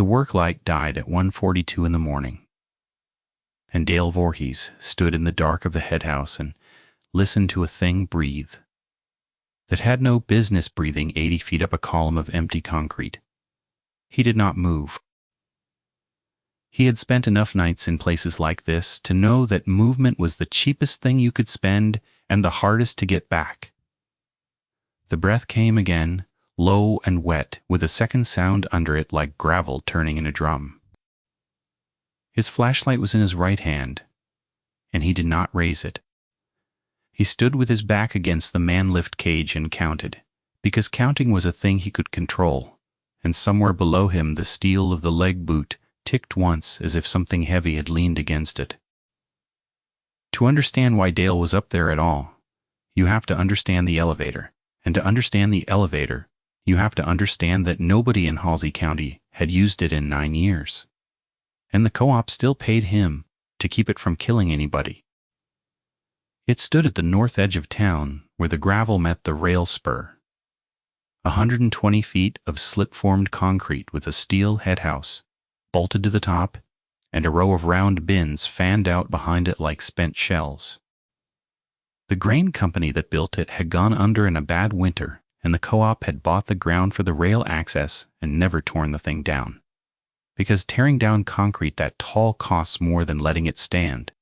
The work light died at 1:42 in the morning, and Dale Voorhees stood in the dark of the head house and listened to a thing breathe that had no business breathing 80 feet up a column of empty concrete. He did not move. He had spent enough nights in places like this to know that movement was the cheapest thing you could spend and the hardest to get back. The breath came again, low and wet, with a second sound under it like gravel turning in a drum. His flashlight was in his right hand, and he did not raise it. He stood with his back against the man-lift cage and counted, because counting was a thing he could control, and somewhere below him the steel of the leg boot ticked once as if something heavy had leaned against it. To understand why Dale was up there at all, you have to understand the elevator, and to understand the elevator, you have to understand that nobody in Halsey County had used it in 9 years. And the co-op still paid him to keep it from killing anybody. It stood at the north edge of town where the gravel met the rail spur. 120 feet of slip-formed concrete with a steel head house bolted to the top, and a row of round bins fanned out behind it like spent shells. The grain company that built it had gone under in a bad winter, and the co-op had bought the ground for the rail access and never torn the thing down, because tearing down concrete that tall costs more than letting it stand.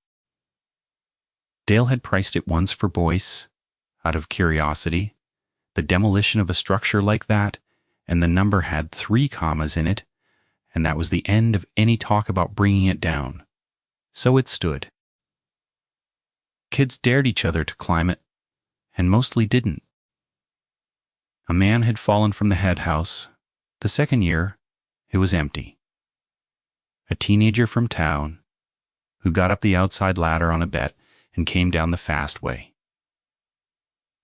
Dale had priced it once for Boyce, out of curiosity, the demolition of a structure like that, and the number had 3 commas in it, and that was the end of any talk about bringing it down. So it stood. Kids dared each other to climb it, and mostly didn't. A man had fallen from the head house. The second year, it was empty. A teenager from town, who got up the outside ladder on a bet and came down the fast way.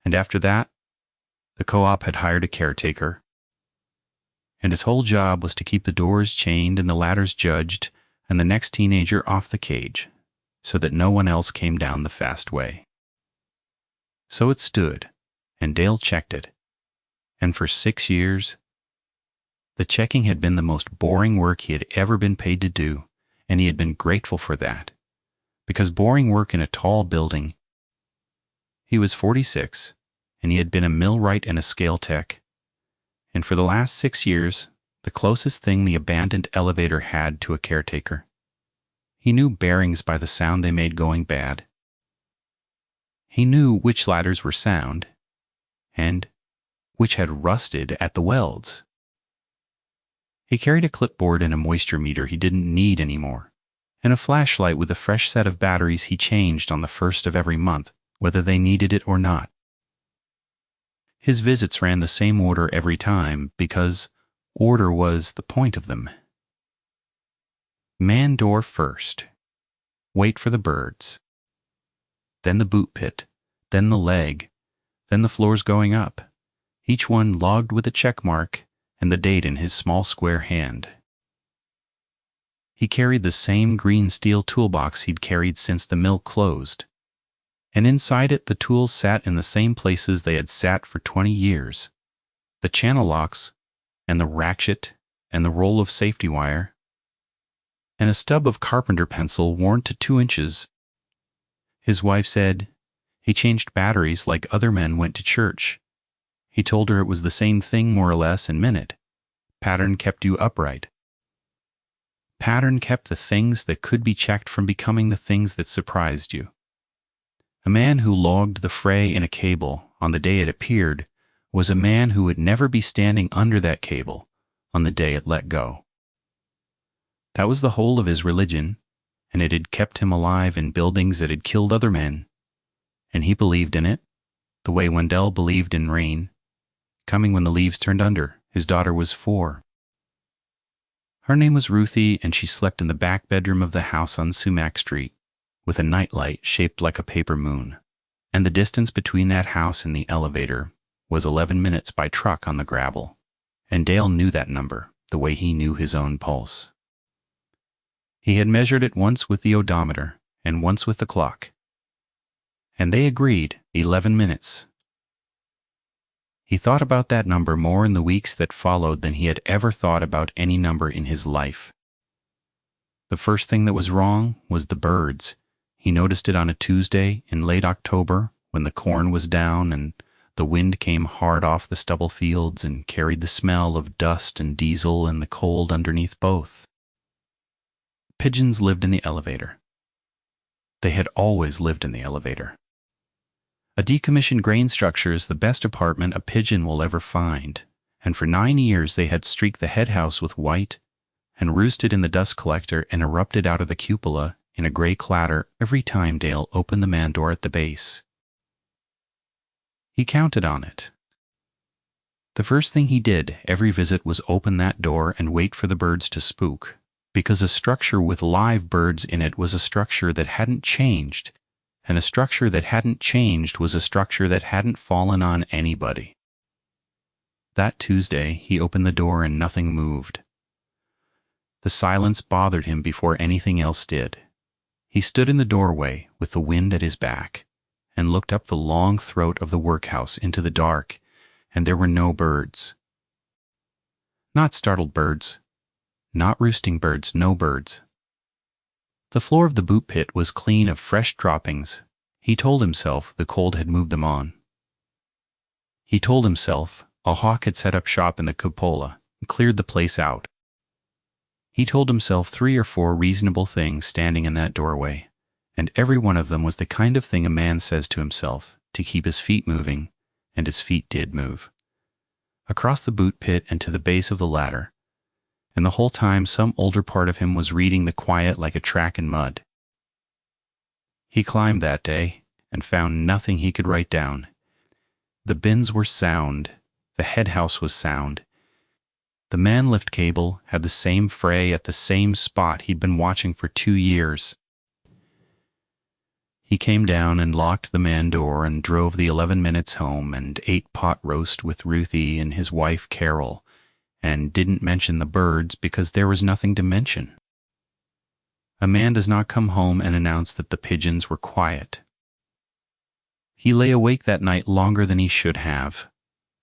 And after that, the co-op had hired a caretaker, and his whole job was to keep the doors chained and the ladders judged and the next teenager off the cage, so that no one else came down the fast way. So it stood, and Dale checked it. And for 6 years, the checking had been the most boring work he had ever been paid to do, and he had been grateful for that, because boring work in a tall building. He was 46, and he had been a millwright and a scale tech, and for the last 6 years, the closest thing the abandoned elevator had to a caretaker. He knew bearings by the sound they made going bad. He knew which ladders were sound, and which had rusted at the welds. He carried a clipboard and a moisture meter he didn't need anymore, and a flashlight with a fresh set of batteries he changed on the 1st of every month, whether they needed it or not. His visits ran the same order every time because order was the point of them. Man door first. Wait for the birds. Then the boot pit. Then the leg. Then the floors going up. Each one logged with a check mark and the date in his small square hand. He carried the same green steel toolbox he'd carried since the mill closed, and inside it the tools sat in the same places they had sat for 20 years. The channel locks, and the ratchet, and the roll of safety wire, and a stub of carpenter pencil worn to 2 inches. His wife said he changed batteries like other men went to church. He told her it was the same thing more or less and meant it. Pattern kept you upright. Pattern kept the things that could be checked from becoming the things that surprised you. A man who logged the fray in a cable on the day it appeared was a man who would never be standing under that cable on the day it let go. That was the whole of his religion, and it had kept him alive in buildings that had killed other men, and he believed in it, the way Wendell believed in rain, coming when the leaves turned under. His daughter was 4. Her name was Ruthie, and she slept in the back bedroom of the house on Sumac Street, with a nightlight shaped like a paper moon, and the distance between that house and the elevator was 11 minutes by truck on the gravel, and Dale knew that number the way he knew his own pulse. He had measured it once with the odometer and once with the clock, and they agreed 11 minutes. He thought about that number more in the weeks that followed than he had ever thought about any number in his life. The first thing that was wrong was the birds. He noticed it on a Tuesday in late October when the corn was down and the wind came hard off the stubble fields and carried the smell of dust and diesel and the cold underneath both. Pigeons lived in the elevator. They had always lived in the elevator. A decommissioned grain structure is the best apartment a pigeon will ever find, and for 9 years they had streaked the head house with white and roosted in the dust collector and erupted out of the cupola in a gray clatter every time Dale opened the man door at the base. He counted on it. The first thing he did every visit was open that door and wait for the birds to spook, because a structure with live birds in it was a structure that hadn't changed, and a structure that hadn't changed was a structure that hadn't fallen on anybody. That Tuesday, he opened the door and nothing moved. The silence bothered him before anything else did. He stood in the doorway with the wind at his back and looked up the long throat of the workhouse into the dark, and there were no birds. Not startled birds. Not roosting birds, no birds. The floor of the boot pit was clean of fresh droppings. He told himself the cold had moved them on. He told himself a hawk had set up shop in the cupola and cleared the place out. He told himself 3 or 4 reasonable things standing in that doorway, and every one of them was the kind of thing a man says to himself to keep his feet moving, and his feet did move. Across the boot pit and to the base of the ladder, and the whole time some older part of him was reading the quiet like a track in mud. He climbed that day and found nothing he could write down. The bins were sound. The head house was sound. The man lift cable had the same fray at the same spot he'd been watching for 2 years. He came down and locked the man door and drove the 11 minutes home and ate pot roast with Ruthie and his wife Carol, and didn't mention the birds because there was nothing to mention. A man does not come home and announce that the pigeons were quiet. He lay awake that night longer than he should have,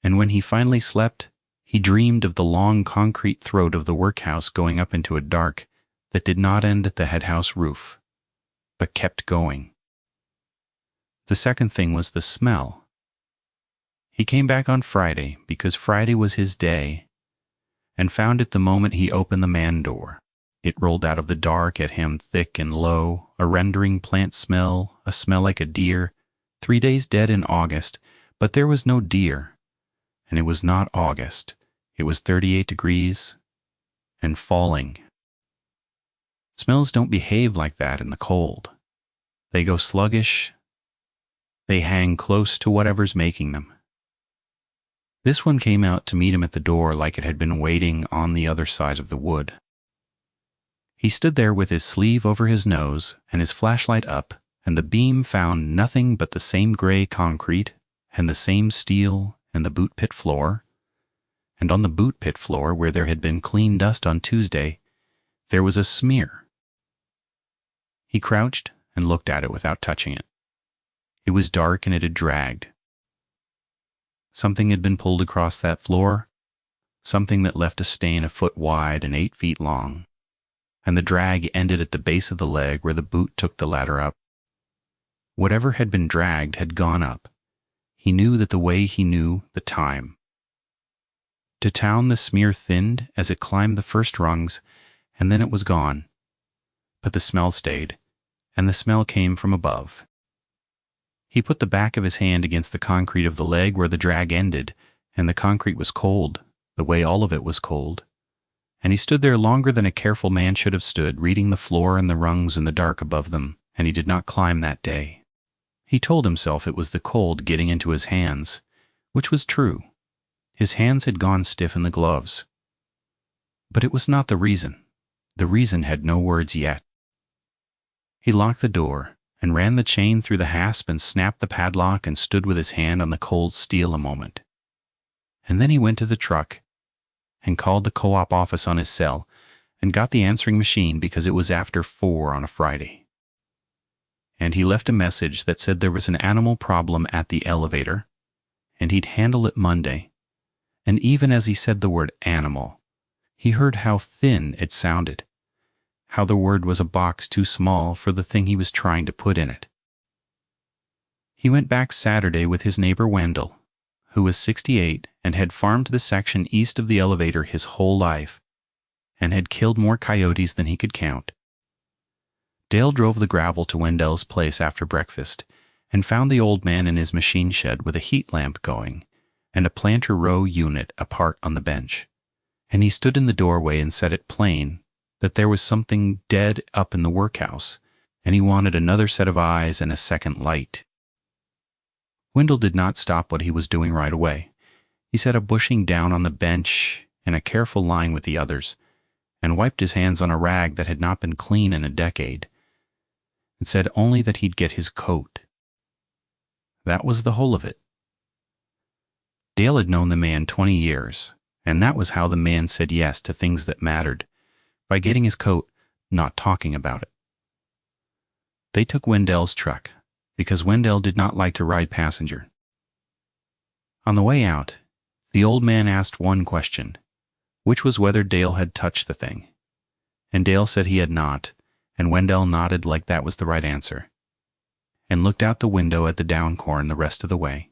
and when he finally slept, he dreamed of the long concrete throat of the workhouse going up into a dark that did not end at the head house roof, but kept going. The second thing was the smell. He came back on Friday because Friday was his day, and found it the moment he opened the man door. It rolled out of the dark at him thick and low, a rendering plant smell, a smell like a deer, 3 days dead in August, but there was no deer, and it was not August. It was 38 degrees and falling. Smells don't behave like that in the cold. They go sluggish. They hang close to whatever's making them. This one came out to meet him at the door like it had been waiting on the other side of the wood. He stood there with his sleeve over his nose and his flashlight up, and the beam found nothing but the same gray concrete and the same steel and the boot pit floor. And on the boot pit floor, where there had been clean dust on Tuesday, there was a smear. He crouched and looked at it without touching it. It was dark and it had dragged. Something had been pulled across that floor, something that left a stain a foot wide and 8 feet long, and the drag ended at the base of the leg where the boot took the ladder up. Whatever had been dragged had gone up. He knew that the way he knew the time. To town the smear thinned as it climbed the first rungs, and then it was gone. But the smell stayed, and the smell came from above. He put the back of his hand against the concrete of the leg where the drag ended, and the concrete was cold, the way all of it was cold. And he stood there longer than a careful man should have stood, reading the floor and the rungs in the dark above them, and he did not climb that day. He told himself it was the cold getting into his hands, which was true. His hands had gone stiff in the gloves. But it was not the reason. The reason had no words yet. He locked the door and ran the chain through the hasp and snapped the padlock and stood with his hand on the cold steel a moment. And then he went to the truck and called the co-op office on his cell and got the answering machine because it was after 4 on a Friday. And he left a message that said there was an animal problem at the elevator, and he'd handle it Monday. And even as he said the word animal, he heard how thin it sounded, how the word was a box too small for the thing he was trying to put in it. He went back Saturday with his neighbor Wendell, who was 68 and had farmed the section east of the elevator his whole life, and had killed more coyotes than he could count. Dale drove the gravel to Wendell's place after breakfast and found the old man in his machine shed with a heat lamp going and a planter row unit apart on the bench, and he stood in the doorway and said it plain that there was something dead up in the workhouse, and he wanted another set of eyes and a second light. Wendell did not stop what he was doing right away. He set a bushing down on the bench in a careful line with the others, and wiped his hands on a rag that had not been clean in a decade, and said only that he'd get his coat. That was the whole of it. Dale had known the man 20 years, and that was how the man said yes to things that mattered, by getting his coat, not talking about it. They took Wendell's truck, because Wendell did not like to ride passenger. On the way out, the old man asked one question, which was whether Dale had touched the thing, and Dale said he had not, and Wendell nodded like that was the right answer, and looked out the window at the down corn the rest of the way.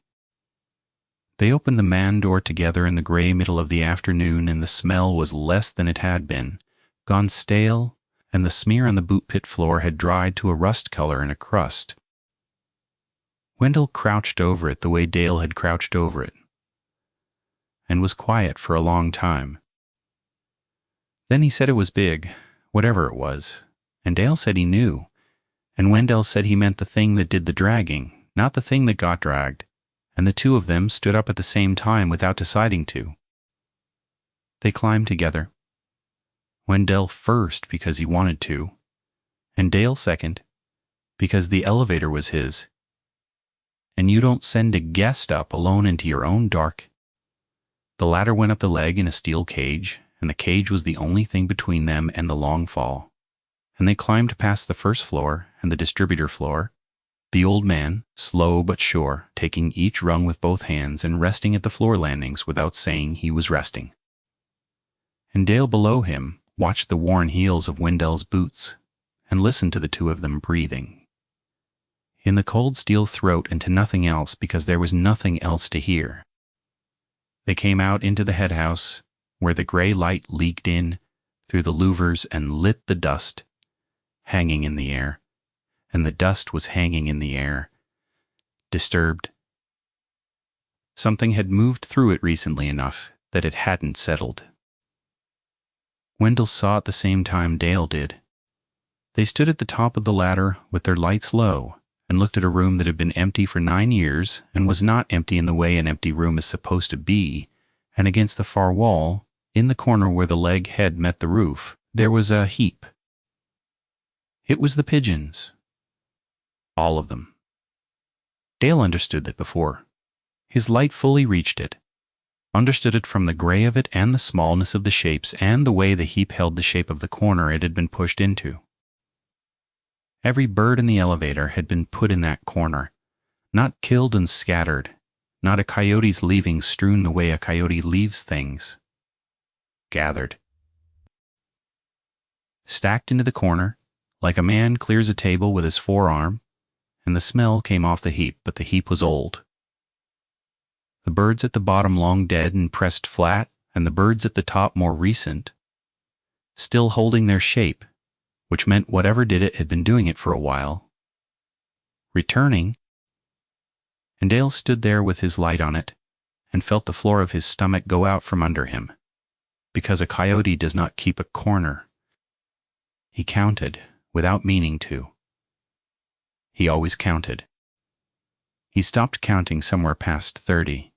They opened the man door together in the gray middle of the afternoon, and the smell was less than it had been, gone stale, and the smear on the boot pit floor had dried to a rust color and a crust. Wendell crouched over it the way Dale had crouched over it, and was quiet for a long time. Then he said it was big, whatever it was, and Dale said he knew, and Wendell said he meant the thing that did the dragging, not the thing that got dragged, and the two of them stood up at the same time without deciding to. They climbed together. Wendell first because he wanted to, and Dale second because the elevator was his. And you don't send a guest up alone into your own dark. The ladder went up the leg in a steel cage, and the cage was the only thing between them and the long fall. And they climbed past the first floor and the distributor floor, the old man, slow but sure, taking each rung with both hands and resting at the floor landings without saying he was resting. And Dale below him watched the worn heels of Wendell's boots and listened to the two of them breathing. In the cold steel throat and to nothing else, because there was nothing else to hear. They came out into the head house, where the gray light leaked in through the louvers and lit the dust, hanging in the air, and the dust was hanging in the air, disturbed. Something had moved through it recently enough that it hadn't settled. Wendell saw at the same time Dale did. They stood at the top of the ladder with their lights low, and looked at a room that had been empty for 9 years and was not empty in the way an empty room is supposed to be, and against the far wall, in the corner where the leg head met the roof, there was a heap. It was the pigeons. All of them. Dale understood that before. His light fully reached it, understood it from the gray of it and the smallness of the shapes and the way the heap held the shape of the corner it had been pushed into. Every bird in the elevator had been put in that corner, not killed and scattered, not a coyote's leavings strewn the way a coyote leaves things. Gathered. Stacked into the corner, like a man clears a table with his forearm, and the smell came off the heap, but the heap was old. The birds at the bottom long dead and pressed flat, and the birds at the top more recent, still holding their shape, which meant whatever did it had been doing it for a while. Returning, and Dale stood there with his light on it, and felt the floor of his stomach go out from under him, because a coyote does not keep a corner. He counted, without meaning to. He always counted. He stopped counting somewhere past 30,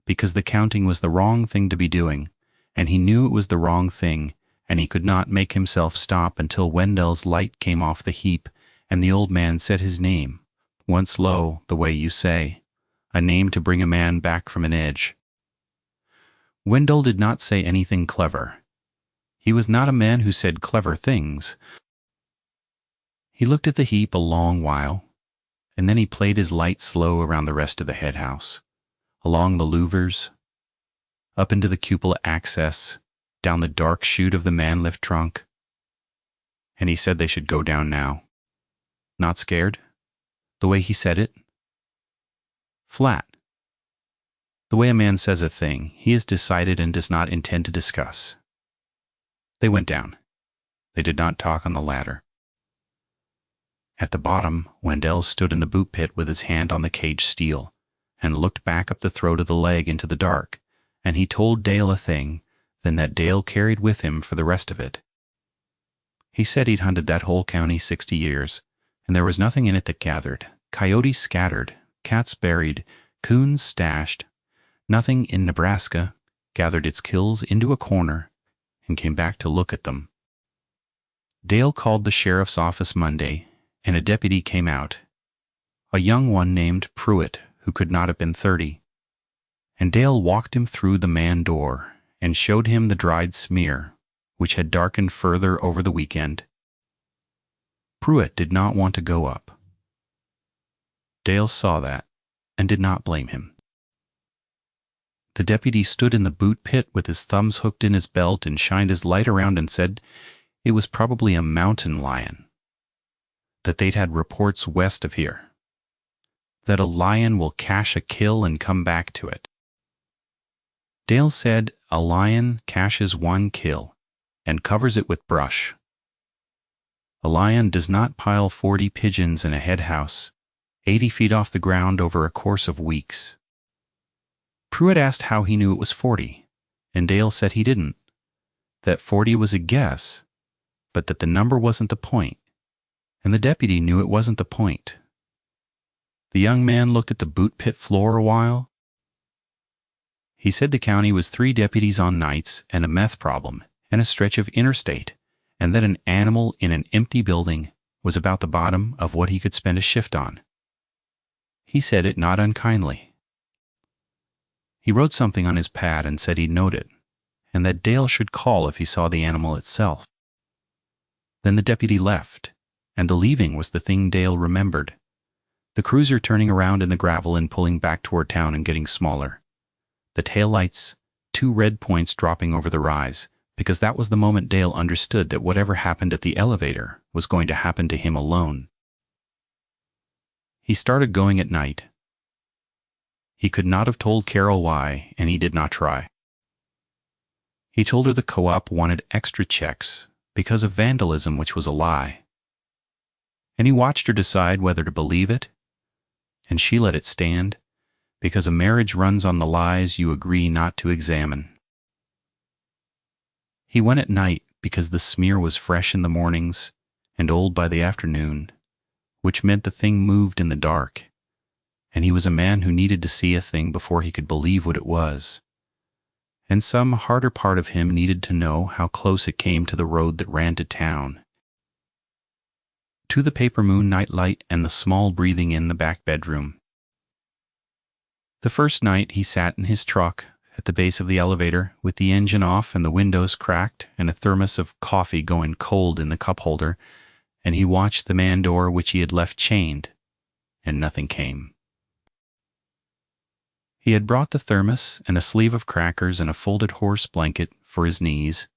because the counting was the wrong thing to be doing, and he knew it was the wrong thing, and he could not make himself stop until Wendell's light came off the heap, and the old man said his name, once low, the way you say, a name to bring a man back from an edge. Wendell did not say anything clever. He was not a man who said clever things. He looked at the heap a long while, and then he played his light slow around the rest of the head house, along the louvers, up into the cupola access, down the dark chute of the man-lift trunk. And he said they should go down now. Not scared? The way he said it? Flat. The way a man says a thing he has decided and does not intend to discuss. They went down. They did not talk on the ladder. At the bottom, Wendell stood in the boot pit with his hand on the cage steel and looked back up the throat of the leg into the dark, and he told Dale a thing then that Dale carried with him for the rest of it. He said he'd hunted that whole county 60 years, and there was nothing in it that gathered. Coyotes scattered, cats buried, coons stashed. Nothing in Nebraska gathered its kills into a corner and came back to look at them. Dale called the sheriff's office Monday, and a deputy came out, a young one named Pruitt, who could not have been 30. And Dale walked him through the man door and showed him the dried smear, which had darkened further over the weekend. Pruitt did not want to go up. Dale saw that and did not blame him. The deputy stood in the boot pit with his thumbs hooked in his belt and shined his light around and said it was probably a mountain lion, that they'd had reports west of here, that a lion will cache a kill and come back to it. Dale said a lion caches one kill and covers it with brush. A lion does not pile 40 pigeons in a head house 80 feet off the ground over a course of weeks. Pruitt asked how he knew it was 40, and Dale said he didn't, that 40 was a guess, but that the number wasn't the point, and the deputy knew it wasn't the point. The young man looked at the boot pit floor a while. He said the county was 3 deputies on nights and a meth problem and a stretch of interstate, and that an animal in an empty building was about the bottom of what he could spend a shift on. He said it not unkindly. He wrote something on his pad and said he'd note it, and that Dale should call if he saw the animal itself. Then the deputy left, and the leaving was the thing Dale remembered. The cruiser turning around in the gravel and pulling back toward town and getting smaller. The taillights, 2 red points dropping over the rise, because that was the moment Dale understood that whatever happened at the elevator was going to happen to him alone. He started going at night. He could not have told Carol why, and he did not try. He told her the co-op wanted extra checks because of vandalism, which was a lie. And he watched her decide whether to believe it, and she let it stand, because a marriage runs on the lies you agree not to examine. He went at night because the smear was fresh in the mornings and old by the afternoon, which meant the thing moved in the dark, and he was a man who needed to see a thing before he could believe what it was. And some harder part of him needed to know how close it came to the road that ran to town, to the paper moon nightlight and the small breathing in the back bedroom. The first night he sat in his truck at the base of the elevator with the engine off and the windows cracked and a thermos of coffee going cold in the cup holder, and he watched the man door which he had left chained, and nothing came. He had brought the thermos and a sleeve of crackers and a folded horse blanket for his knees,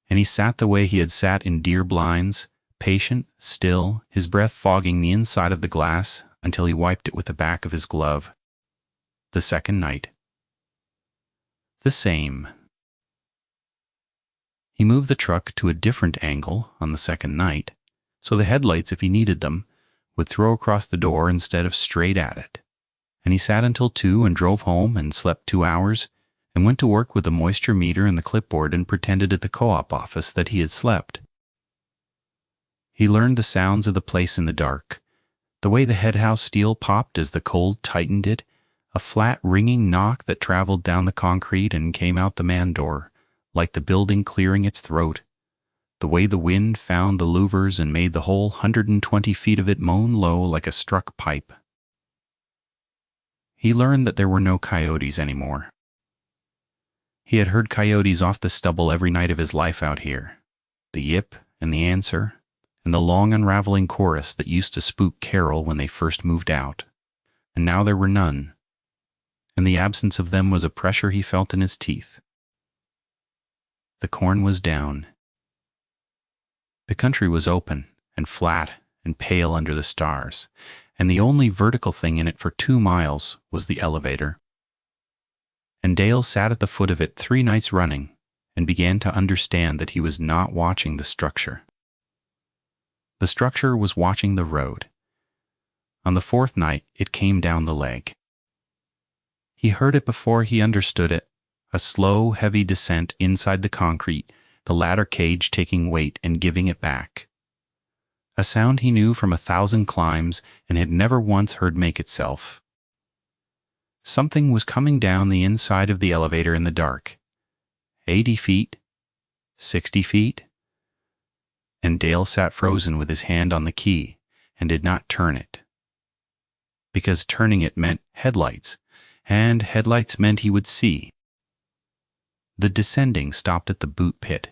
and he sat the way he had sat in deer blinds, patient, still, his breath fogging the inside of the glass until he wiped it with the back of his glove. The second night. The same. He moved the truck to a different angle on the second night, so the headlights, if he needed them, would throw across the door instead of straight at it. And he sat until 2 and drove home and slept 2 hours and went to work with the moisture meter and the clipboard and pretended at the co-op office that he had slept. He learned the sounds of the place in the dark, the way the headhouse steel popped as the cold tightened it, a flat ringing knock that traveled down the concrete and came out the man door, like the building clearing its throat, the way the wind found the louvers and made the whole 120 feet of it moan low like a struck pipe. He learned that there were no coyotes anymore. He had heard coyotes off the stubble every night of his life out here, the yip and the answer, and the long unraveling chorus that used to spook Carol when they first moved out, and now there were none. and the absence of them was a pressure he felt in his teeth. The corn was down. The country was open and flat and pale under the stars, and the only vertical thing in it for 2 miles was the elevator. And Dale sat at the foot of it 3 nights running and began to understand that he was not watching the structure. The structure was watching the road. On the 4th night, it came down the leg. He heard it before he understood it, a slow, heavy descent inside the concrete, the ladder cage taking weight and giving it back. A sound he knew from 1,000 climbs and had never once heard make itself. Something was coming down the inside of the elevator in the dark. 80 feet, 60 feet, and Dale sat frozen with his hand on the key and did not turn it. Because turning it meant headlights, and headlights meant he would see. The descending stopped at the boot pit.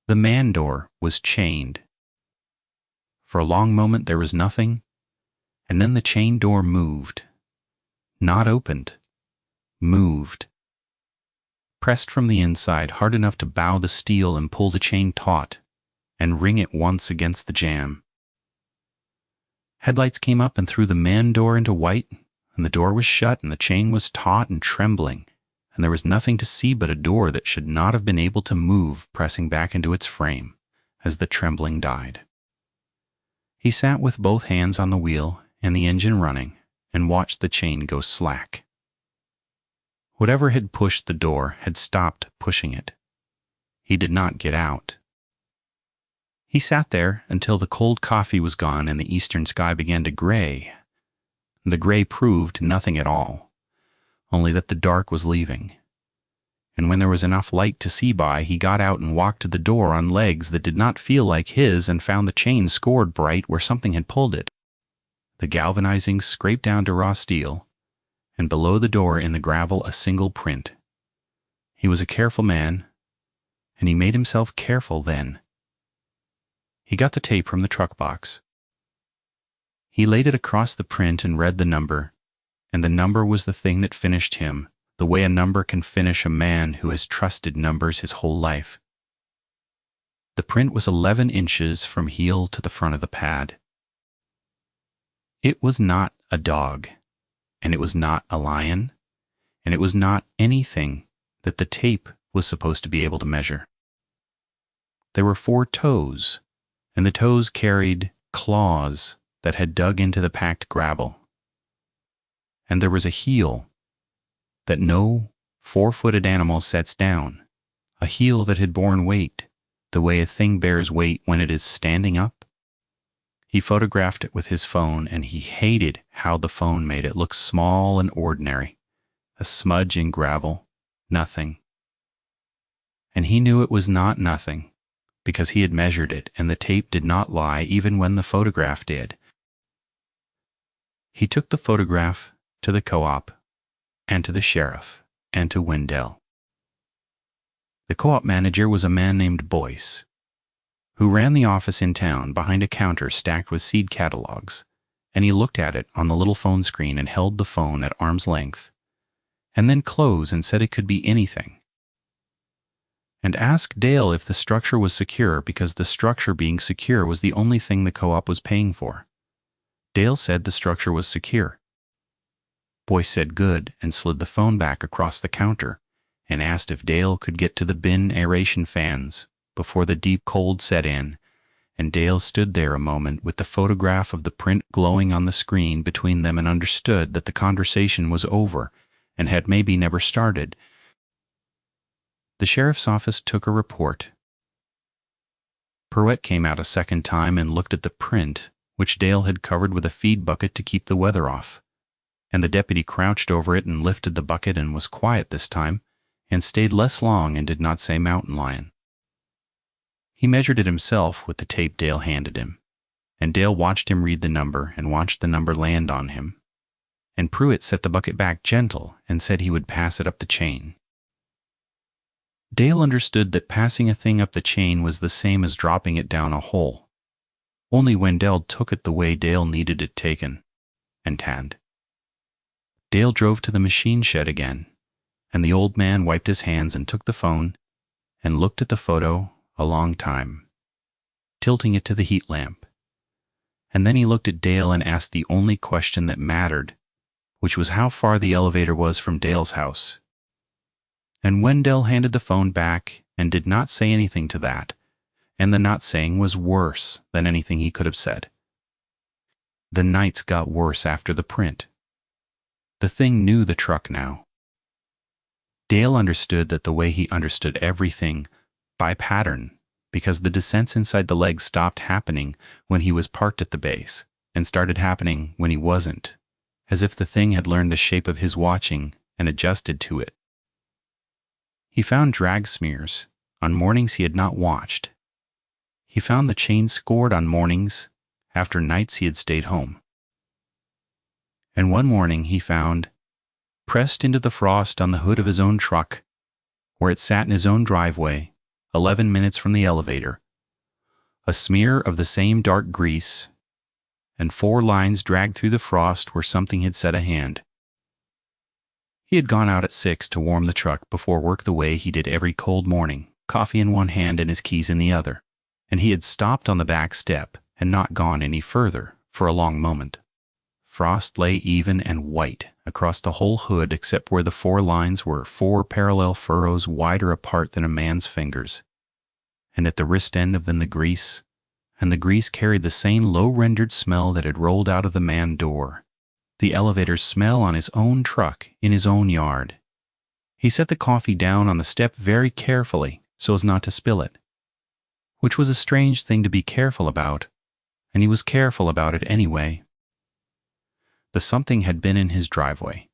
The man door was chained. For a long moment there was nothing, and then the chain door moved. Not opened, moved. Pressed from the inside hard enough to bow the steel and pull the chain taut, and ring it once against the jamb. Headlights came up and threw the man door into white, and the door was shut and the chain was taut and trembling, and there was nothing to see but a door that should not have been able to move, pressing back into its frame as the trembling died. He sat with both hands on the wheel and the engine running and watched the chain go slack. Whatever had pushed the door had stopped pushing it. He did not get out. He sat there until the cold coffee was gone and the eastern sky began to gray. The gray proved nothing at all, only that the dark was leaving. And when there was enough light to see by, he got out and walked to the door on legs that did not feel like his and found the chain scored bright where something had pulled it. The galvanizing scraped down to raw steel, and below the door in the gravel a single print. He was a careful man, and he made himself careful then. He got the tape from the truck box. He laid it across the print and read the number, and the number was the thing that finished him, the way a number can finish a man who has trusted numbers his whole life. The print was 11 inches from heel to the front of the pad. It was not a dog, and it was not a lion, and it was not anything that the tape was supposed to be able to measure. There were 4 toes, and the toes carried claws that had dug into the packed gravel. And there was a heel that no 4-footed animal sets down, a heel that had borne weight, the way a thing bears weight when it is standing up. He photographed it with his phone, and he hated how the phone made it look small and ordinary, a smudge in gravel, nothing. And he knew it was not nothing, because he had measured it, and the tape did not lie even when the photograph did. He took the photograph to the co-op, and to the sheriff, and to Wendell. The co-op manager was a man named Boyce, who ran the office in town behind a counter stacked with seed catalogs, and he looked at it on the little phone screen and held the phone at arm's length, and then closed and said it could be anything. And asked Dale if the structure was secure, because the structure being secure was the only thing the co-op was paying for. Dale said the structure was secure. Boyce said good and slid the phone back across the counter and asked if Dale could get to the bin aeration fans before the deep cold set in, and Dale stood there a moment with the photograph of the print glowing on the screen between them and understood that the conversation was over and had maybe never started. The sheriff's office took a report. Pruitt came out a second time and looked at the print, which Dale had covered with a feed bucket to keep the weather off, and the deputy crouched over it and lifted the bucket and was quiet this time, and stayed less long and did not say mountain lion. He measured it himself with the tape Dale handed him, and Dale watched him read the number and watched the number land on him, and Pruitt set the bucket back gentle and said he would pass it up the chain. Dale understood that passing a thing up the chain was the same as dropping it down a hole, only Wendell took it the way Dale needed it taken, and tanned. Dale drove to the machine shed again, and the old man wiped his hands and took the phone and looked at the photo a long time, tilting it to the heat lamp. And then he looked at Dale and asked the only question that mattered, which was how far the elevator was from Dale's house. And when Dale handed the phone back and did not say anything to that, and the not saying was worse than anything he could have said. The nights got worse after the print. The thing knew the truck now. Dale understood that the way he understood everything, by pattern, because the descents inside the legs stopped happening when he was parked at the base and started happening when he wasn't, as if the thing had learned the shape of his watching and adjusted to it. He found drag smears on mornings he had not watched. He found the chain scored on mornings after nights he had stayed home. And one morning he found, pressed into the frost on the hood of his own truck, where it sat in his own driveway, 11 minutes from the elevator, a smear of the same dark grease, and 4 lines dragged through the frost where something had set a hand. He had gone out at 6 to warm the truck before work the way he did every cold morning, coffee in one hand and his keys in the other, and he had stopped on the back step and not gone any further for a long moment. Frost lay even and white across the whole hood except where the 4 lines were 4 parallel furrows wider apart than a man's fingers, and at the wrist end of them the grease, and the grease carried the same low-rendered smell that had rolled out of the man door, the elevator's smell on his own truck in his own yard. He set the coffee down on the step very carefully so as not to spill it, which was a strange thing to be careful about, and he was careful about it anyway. The something had been in his driveway,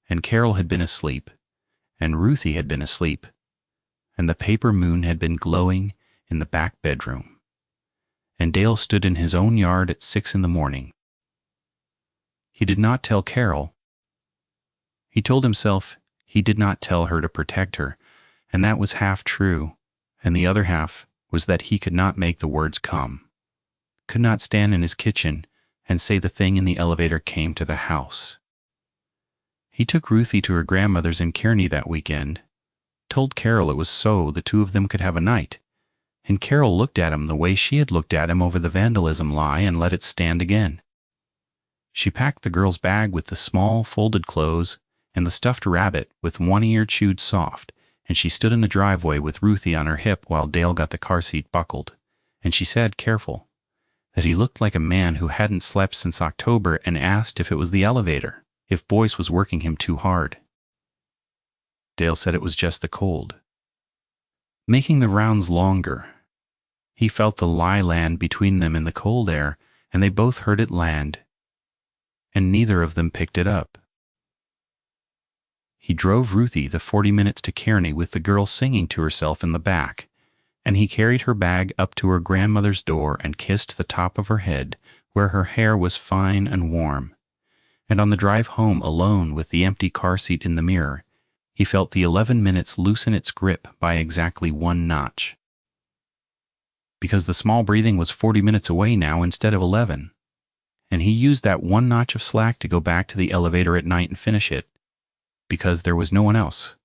and Carol had been asleep, and Ruthie had been asleep, and the paper moon had been glowing in the back bedroom, and Dale stood in his own yard at 6 in the morning. He did not tell Carol. He told himself he did not tell her to protect her, and that was half true, and the other half was that he could not make the words come, could not stand in his kitchen and say the thing in the elevator came to the house. He took Ruthie to her grandmother's in Kearney that weekend, told Carol it was so the 2 of them could have a night, and Carol looked at him the way she had looked at him over the vandalism lie and let it stand again. She packed the girl's bag with the small folded clothes and the stuffed rabbit with one ear chewed soft, and she stood in the driveway with Ruthie on her hip while Dale got the car seat buckled, and she said, careful, that he looked like a man who hadn't slept since October and asked if it was the elevator, if Boyce was working him too hard. Dale said it was just the cold. Making the rounds longer, he felt the lie land between them in the cold air, and they both heard it land, and neither of them picked it up. He drove Ruthie the 40 minutes to Kearney with the girl singing to herself in the back, and he carried her bag up to her grandmother's door and kissed the top of her head where her hair was fine and warm. And on the drive home alone with the empty car seat in the mirror, he felt the 11 minutes loosen its grip by exactly 1 notch. Because the small breathing was 40 minutes away now instead of 11, and he used that 1 notch of slack to go back to the elevator at night and finish it, because there was no one else.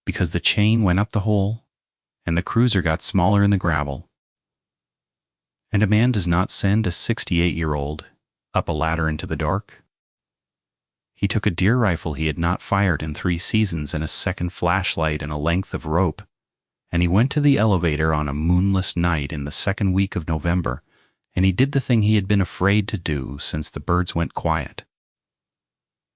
Because the chain went up the hole, and the cruiser got smaller in the gravel. And a man does not send a 68-year-old up a ladder into the dark. He took a deer rifle he had not fired in 3 seasons and a second flashlight and a length of rope, and he went to the elevator on a moonless night in the 2nd week of November, and he did the thing he had been afraid to do since the birds went quiet.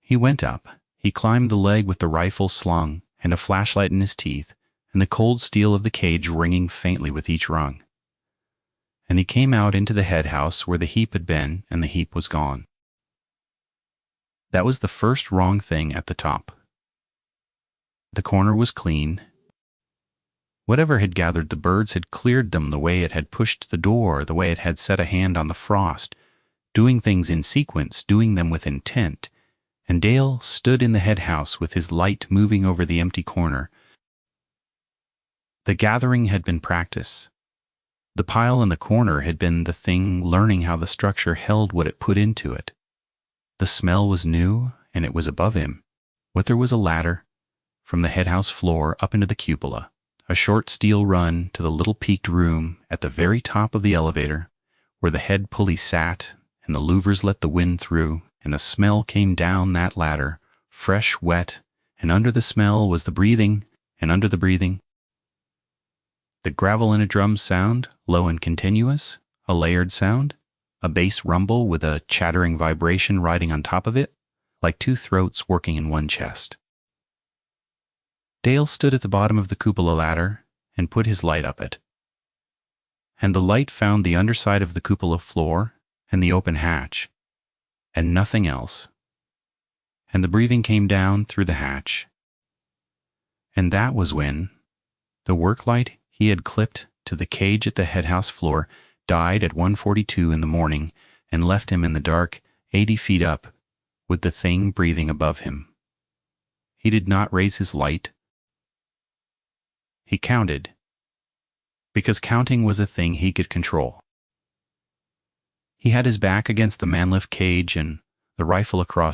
He went up, he climbed the leg with the rifle slung and a flashlight in his teeth, and the cold steel of the cage ringing faintly with each rung. And he came out into the head house where the heap had been, and the heap was gone. That was the first wrong thing at the top. The corner was clean. Whatever had gathered the birds had cleared them the way it had pushed the door, the way it had set a hand on the frost, doing things in sequence, doing them with intent, and Dale stood in the head house with his light moving over the empty corner. The gathering had been practice. The pile in the corner had been the thing learning how the structure held what it put into it. The smell was new and it was above him. What there was a ladder from the headhouse floor up into the cupola, a short steel run to the little peaked room at the very top of the elevator, where the head pulley sat and the louvers let the wind through, and a smell came down that ladder, fresh, wet, and under the smell was the breathing, and under the breathing, the gravel in a drum sound, low and continuous, a layered sound, a bass rumble with a chattering vibration riding on top of it, like two throats working in one chest. Dale stood at the bottom of the cupola ladder and put his light up it. And the light found the underside of the cupola floor and the open hatch, and nothing else. And the breathing came down through the hatch. And that was when the work light he had clipped to the cage at the headhouse floor died at 1:42 in the morning and left him in the dark 80 feet up with the thing breathing above him. He did not raise his light. He counted, because counting was a thing he could control. He had his back against the manlift cage and the rifle across